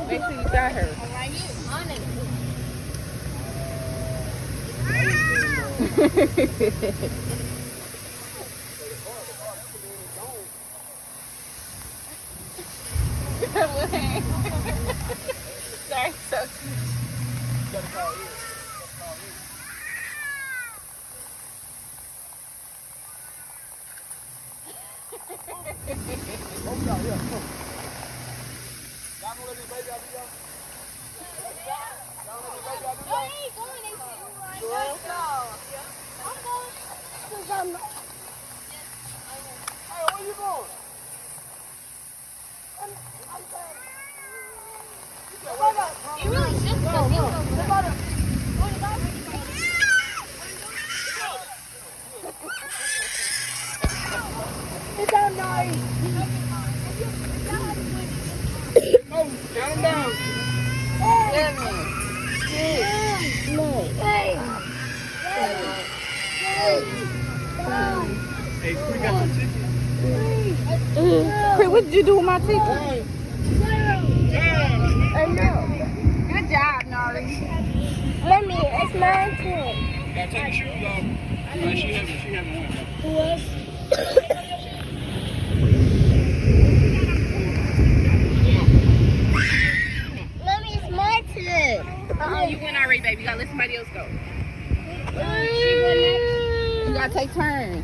Make sure you got her. Sorry, so cute. You really should go. It's all nice. Oh, down, down. Hey, we got some chicken. What did you do with my ticket? Yeah. I know. Good job, Nari. Mommy, it's my turn. Gotta take your shoes off. Like she haven't went though. What? Mommy, it's my turn. You went already, baby. You gotta let somebody else go. You gotta take turns.